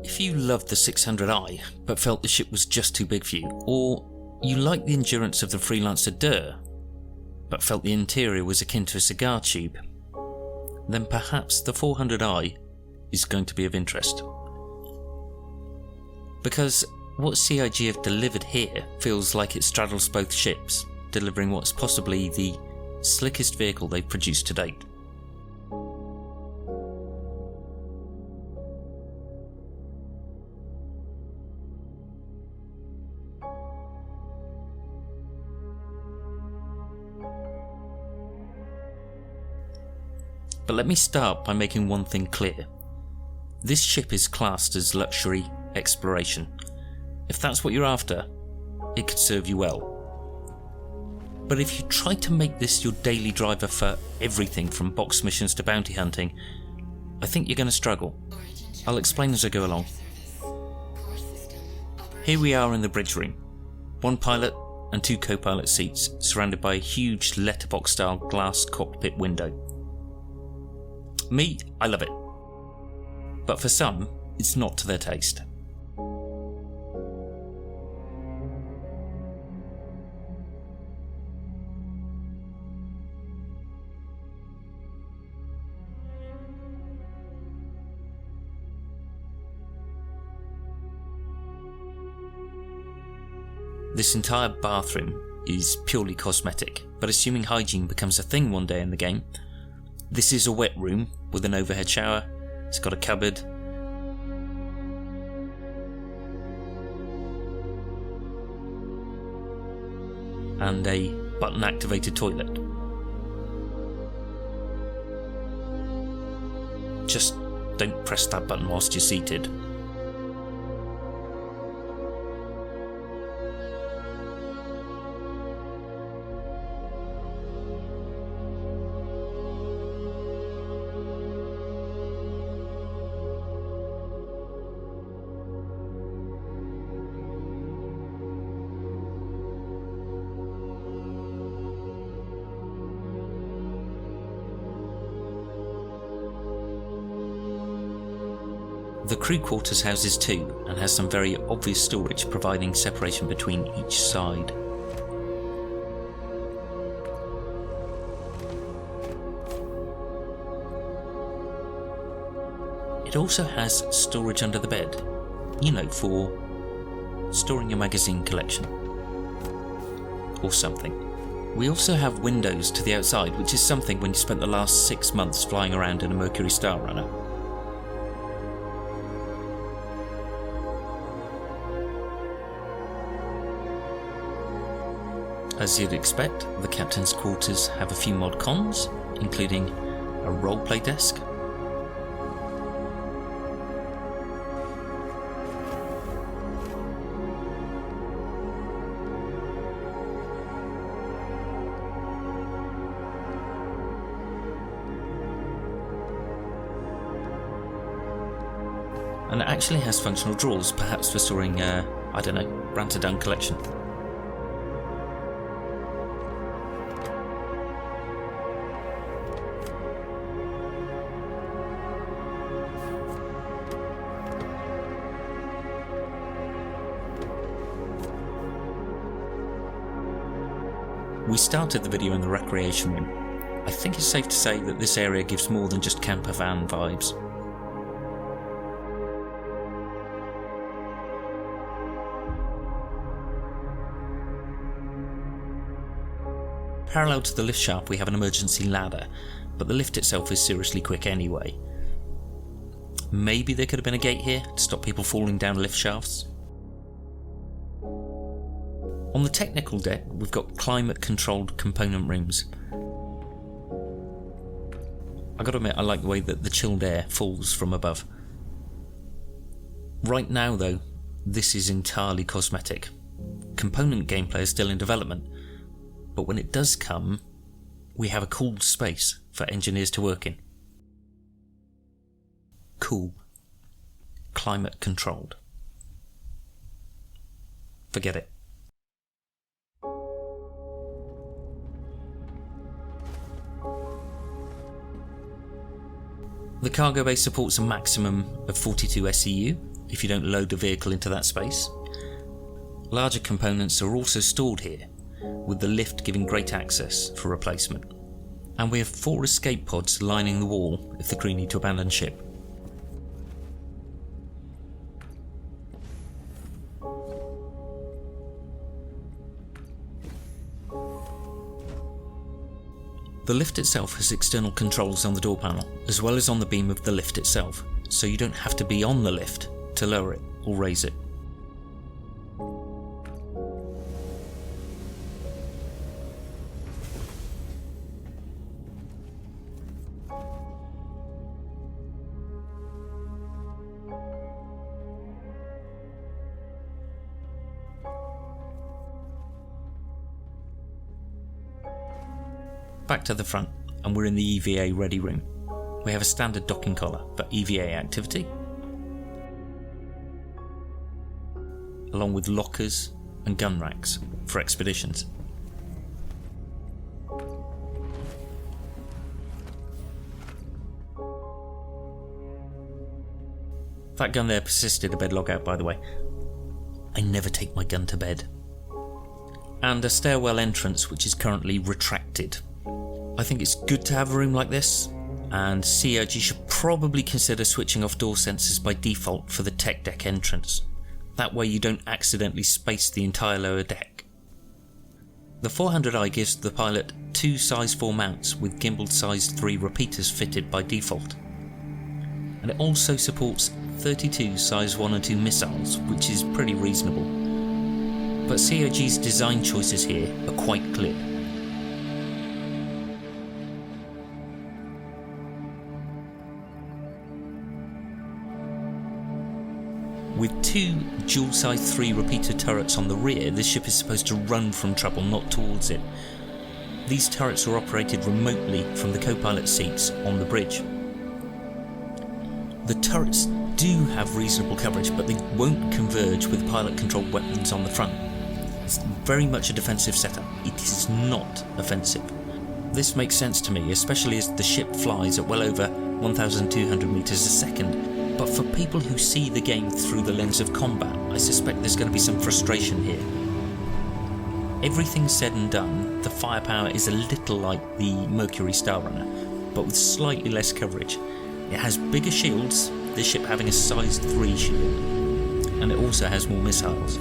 If you loved the 600i but felt the ship was just too big for you, or you liked the endurance of the Freelancer Dur but felt the interior was akin to a cigar tube, then perhaps the 400i is going to be of interest. Because what CIG have delivered here feels like it straddles both ships, delivering what's possibly the slickest vehicle they've produced to date. But let me start by making one thing clear. This ship is classed as luxury exploration. If that's what you're after, it could serve you well. But if you try to make this your daily driver for everything from box missions to bounty hunting, I think you're going to struggle. I'll explain as I go along. Here we are in the bridge room. One pilot and two co-pilot seats surrounded by a huge letterbox style glass cockpit window. Me, I love it. But for some, it's not to their taste. This entire bathroom is purely cosmetic, but assuming hygiene becomes a thing one day in the game, this is a wet room with an overhead shower. It's got a cupboard, and a button activated toilet. Just don't press that button whilst you're seated. The crew quarters houses two and has some very obvious storage providing separation between each side. It also has storage under the bed, you know, for storing your magazine collection. Or something. We also have windows to the outside, which is something when you spent the last 6 months flying around in a Mercury Star Runner. As you'd expect, the captain's quarters have a few mod cons, including a roleplay desk, and it actually has functional drawers, perhaps for storing, I don't know, Ranter Down collection. We started the video in the recreation room. I think it's safe to say that this area gives more than just camper van vibes. Parallel to the lift shaft we have an emergency ladder, but the lift itself is seriously quick anyway. Maybe there could have been a gate here to stop people falling down lift shafts. On the technical deck, we've got climate-controlled component rooms. I gotta admit, I like the way that the chilled air falls from above. Right now though, this is entirely cosmetic. Component gameplay is still in development, but when it does come, we have a cool space for engineers to work in. Cool. Climate-controlled. Forget it. The cargo bay supports a maximum of 42 SEU if you don't load the vehicle into that space. Larger components are also stored here, with the lift giving great access for replacement. And we have 4 escape pods lining the wall if the crew need to abandon ship. The lift itself has external controls on the door panel, as well as on the beam of the lift itself, so you don't have to be on the lift to lower it or raise it. Back to the front, and we're in the EVA ready room. We have a standard docking collar for EVA activity, along with lockers and gun racks for expeditions. That gun there persisted a bed logout, by the way. I never take my gun to bed. And a stairwell entrance which is currently retracted. I think it's good to have a room like this, and CIG should probably consider switching off door sensors by default for the tech deck entrance. That way you don't accidentally space the entire lower deck. The 400i gives the pilot 2 size 4 mounts with gimbal size 3 repeaters fitted by default. And it also supports 32 size 1 and 2 missiles, which is pretty reasonable. But CIG's design choices here are quite clear. With 2 dual size 3 repeater turrets on the rear, this ship is supposed to run from trouble, not towards it. These turrets are operated remotely from the co-pilot seats on the bridge. The turrets do have reasonable coverage, but they won't converge with pilot-controlled weapons on the front. It's very much a defensive setup. It is not offensive. This makes sense to me, especially as the ship flies at well over 1,200 meters a second. But for people who see the game through the lens of combat, I suspect there's going to be some frustration here. Everything said and done, the firepower is a little like the Mercury Star Runner, but with slightly less coverage. It has bigger shields, this ship having a size 3 shield, and it also has more missiles.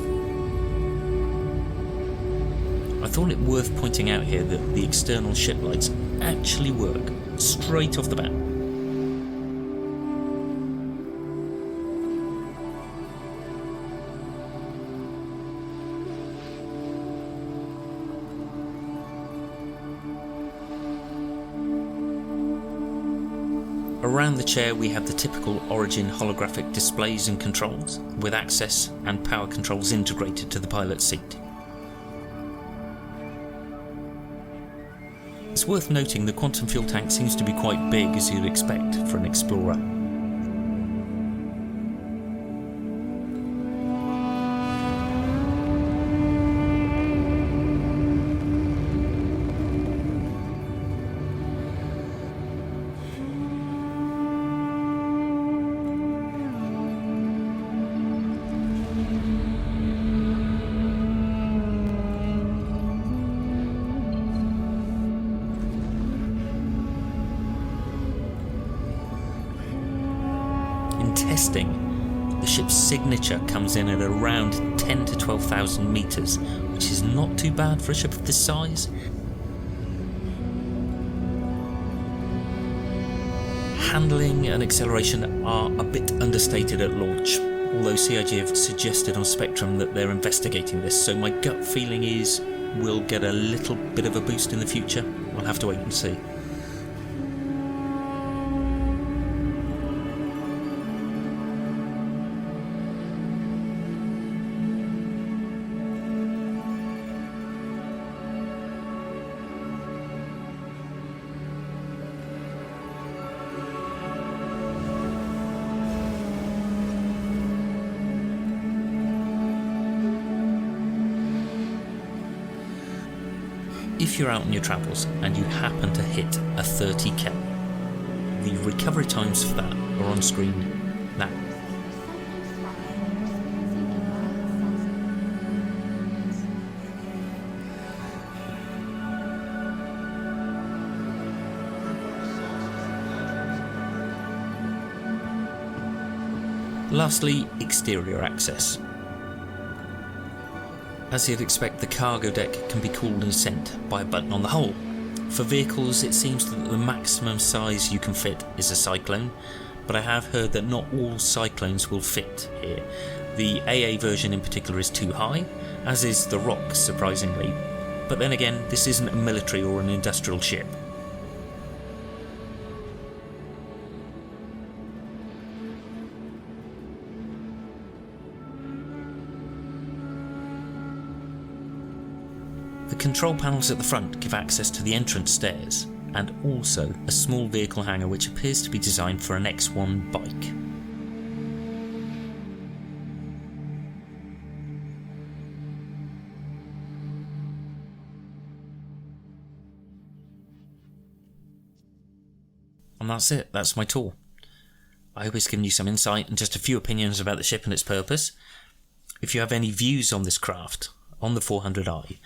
I thought it worth pointing out here that the external ship lights actually work, straight off the bat. Around the chair we have the typical Origin holographic displays and controls, with access and power controls integrated to the pilot's seat. It's worth noting the quantum fuel tank seems to be quite big, as you'd expect for an Explorer. Testing, the ship's signature comes in at around 10 to 12,000 meters, which is not too bad for a ship of this size. Handling and acceleration are a bit understated at launch, although CIG have suggested on Spectrum that they're investigating this, so my gut feeling is we'll get a little bit of a boost in the future. We'll have to wait and see. If you're out on your travels and you happen to hit a 30k, the recovery times for that are on screen now. Lastly, exterior access. As you'd expect, the cargo deck can be cooled and sent by a button on the hull. For vehicles, it seems that the maximum size you can fit is a Cyclone, but I have heard that not all Cyclones will fit here. The AA version in particular is too high, as is the Rock, surprisingly. But then again, this isn't a military or an industrial ship. The control panels at the front give access to the entrance stairs, and also a small vehicle hangar which appears to be designed for an X1 bike. And that's it, that's my tour. I hope it's given you some insight and just a few opinions about the ship and its purpose. If you have any views on this craft, on the 400i,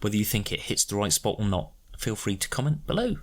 whether you think it hits the right spot or not, feel free to comment below.